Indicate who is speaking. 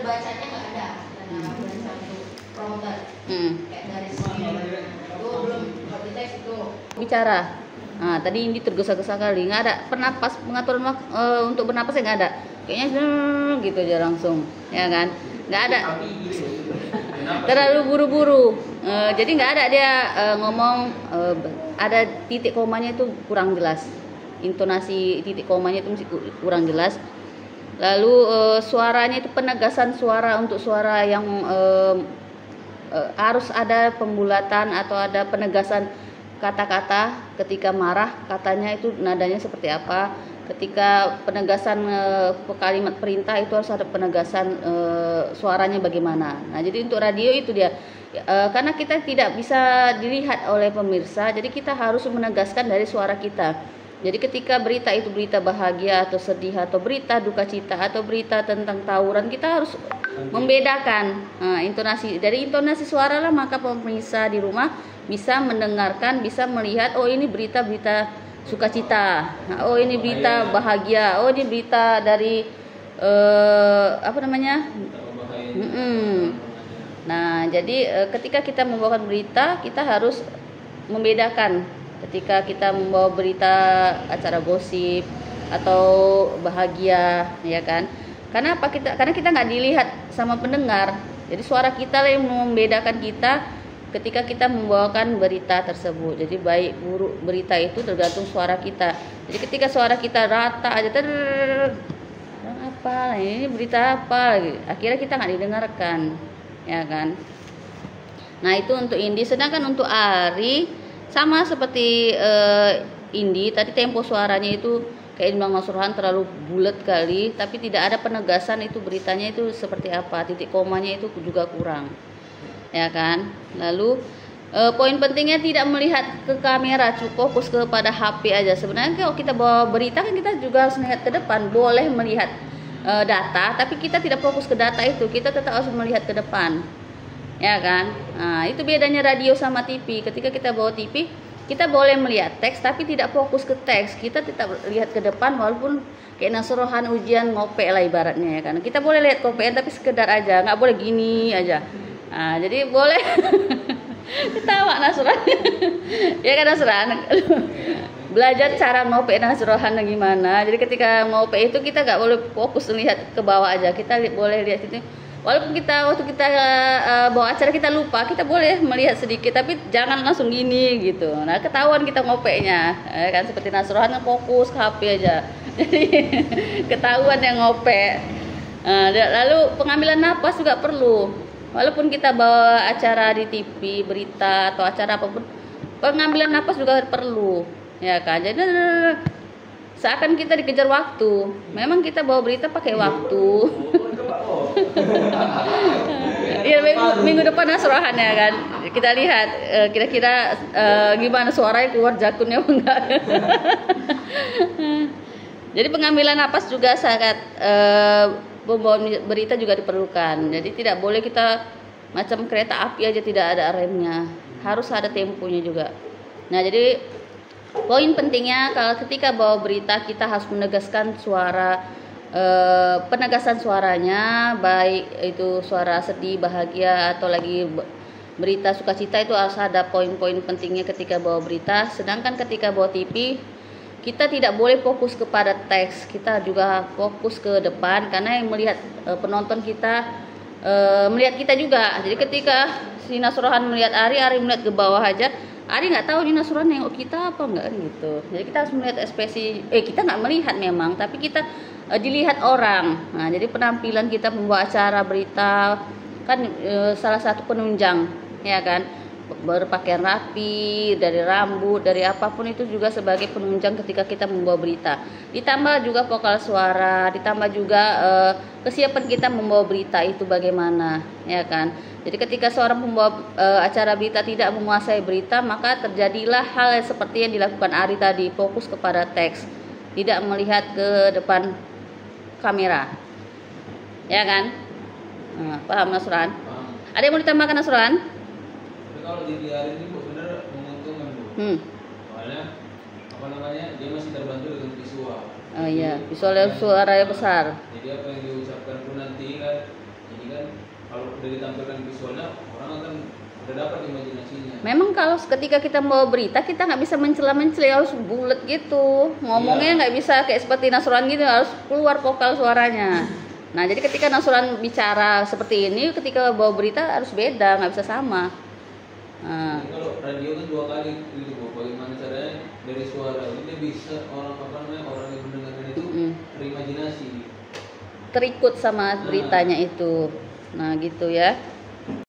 Speaker 1: bacanya nggak ada satu prompter kayak dari sini itu belum di teks itu
Speaker 2: bicara. Nah, tadi ini tergesa-gesa kali, nggak ada pernapas, pengaturan untuk bernapas nggak ada, kayaknya gitu aja langsung, ya kan, nggak ada, terlalu buru-buru. Jadi nggak ada dia ngomong, ada titik komanya itu kurang jelas, intonasi titik komanya itu masih kurang jelas. Lalu suaranya itu penegasan suara, untuk suara yang harus ada pembulatan atau ada penegasan kata-kata. Ketika marah katanya itu nadanya seperti apa, ketika penegasan kalimat perintah itu harus ada penegasan suaranya bagaimana. Nah, jadi untuk radio itu dia karena kita tidak bisa dilihat oleh pemirsa, jadi kita harus menegaskan dari suara kita. Jadi ketika berita itu berita bahagia atau sedih, atau berita duka cita, atau berita tentang tawuran, kita harus membedakan intonasi. Dari intonasi suara lah maka pemirsa di rumah bisa mendengarkan, bisa melihat, oh ini berita-berita sukacita, oh ini berita bahagia, oh ini berita dari apa namanya. Nah, jadi ketika kita membawakan berita, kita harus membedakan. Ketika kita membawa berita acara gosip atau bahagia, ya kan? Karena apa? Karena kita nggak dilihat sama pendengar. Jadi suara kita lah yang membedakan kita ketika kita membawakan berita tersebut. Jadi baik buruk berita itu tergantung suara kita. Jadi ketika suara kita rata aja, apa? Ini berita apa? Akhirnya kita nggak didengarkan, ya kan? Nah, itu untuk Indi. Sedangkan untuk Ari sama seperti Indi tadi, tempo suaranya itu kayak Bang Mas Rohan terlalu bulat kali, tapi tidak ada penegasan itu beritanya itu seperti apa, titik komanya itu juga kurang, ya kan. Lalu poin pentingnya tidak melihat ke kamera, cukup fokus kepada HP aja. Sebenarnya kalau kita bawa berita kan kita juga harus melihat ke depan, boleh melihat data, tapi kita tidak fokus ke data itu, kita tetap harus melihat ke depan, ya kan. Nah, itu bedanya radio sama TV. Ketika kita bawa TV, kita boleh melihat teks tapi tidak fokus ke teks, kita tetap lihat ke depan, walaupun kayak Nasrohan ujian ngope lah ibaratnya, ya kan. Kita boleh lihat kopean tapi sekedar aja, nggak boleh gini aja. Nah, jadi boleh ketawa Nasrohan ya kan, Nasrohan belajar cara ngope Nasrohan gimana. Jadi ketika ngope itu kita nggak boleh fokus lihat ke bawah aja, kita boleh lihat itu. Walaupun waktu kita bawa acara kita lupa, kita boleh melihat sedikit, tapi jangan langsung gini gitu. Nah, ketahuan kita ngopeknya, kan seperti Nasrohan fokus ke HP aja, jadi ketahuan yang ngopek. Lalu pengambilan napas juga perlu. Walaupun kita bawa acara di TV, berita atau acara apapun, pengambilan napas juga perlu, ya kan. Jadi seakan kita dikejar waktu. Memang kita bawa berita pakai waktu. Ya, minggu depan Nasrohan, ya kan. Kita lihat kira-kira gimana suaranya, keluar jakunnya apa enggak. Jadi pengambilan napas juga sangat pembawa berita juga diperlukan. Jadi tidak boleh kita macam kereta api aja tidak ada remnya, harus ada temponya juga. Nah, jadi poin pentingnya kalau ketika bawa berita, kita harus menegaskan suara, penegasan suaranya, baik itu suara sedih, bahagia, atau lagi berita sukacita, itu harus ada poin-poin pentingnya ketika bawa berita. Sedangkan ketika bawa TV, kita tidak boleh fokus kepada teks, kita juga fokus ke depan, karena yang melihat penonton kita melihat kita juga. Jadi ketika si Nasrohan melihat Ari melihat ke bawah aja, Ari nggak tahu ini Nasrohan nengok kita apa enggak gitu. Jadi kita harus melihat ekspresi, kita nggak melihat memang, tapi kita dilihat orang. Nah, jadi penampilan kita membawa acara berita kan salah satu penunjang, ya kan. Berpakaian rapi, dari rambut, dari apapun itu juga sebagai penunjang ketika kita membawa berita. Ditambah juga vokal suara, ditambah juga kesiapan kita membawa berita itu bagaimana, ya kan. Jadi ketika seorang pembawa acara berita tidak menguasai berita, maka terjadilah hal yang seperti yang dilakukan Ari tadi, fokus kepada teks, tidak melihat ke depan kamera, ya kan. Nah, paham Nasrohan? Ada yang mau ditambahkan Nasrohan?
Speaker 3: Kalau di hari ini Bu benar menguntungkan Bu. Soalnya apa namanya, dia masih terbantu dengan visual.
Speaker 2: Oh iya, visual suara yang besar.
Speaker 3: Jadi apa yang diucapkan pun nanti kan, jadi kalau udah ditampilkan visualnya orang akan udah dapat imajinasinya.
Speaker 2: Memang kalau ketika kita mau berita kita nggak bisa mencela-mencela, harus bulat gitu ngomongnya, nggak bisa kayak seperti Nasron gitu, harus keluar vokal suaranya. Nah jadi ketika Nasron bicara seperti ini, ketika bawa berita harus beda, nggak bisa sama.
Speaker 3: Jadi kalau radio kan 2 kali gitu Bu, bagaimana caranya dari suara ini dia bisa orang yang mendengarkan itu berimajinasi,
Speaker 2: terikut sama beritanya itu. Nah gitu ya.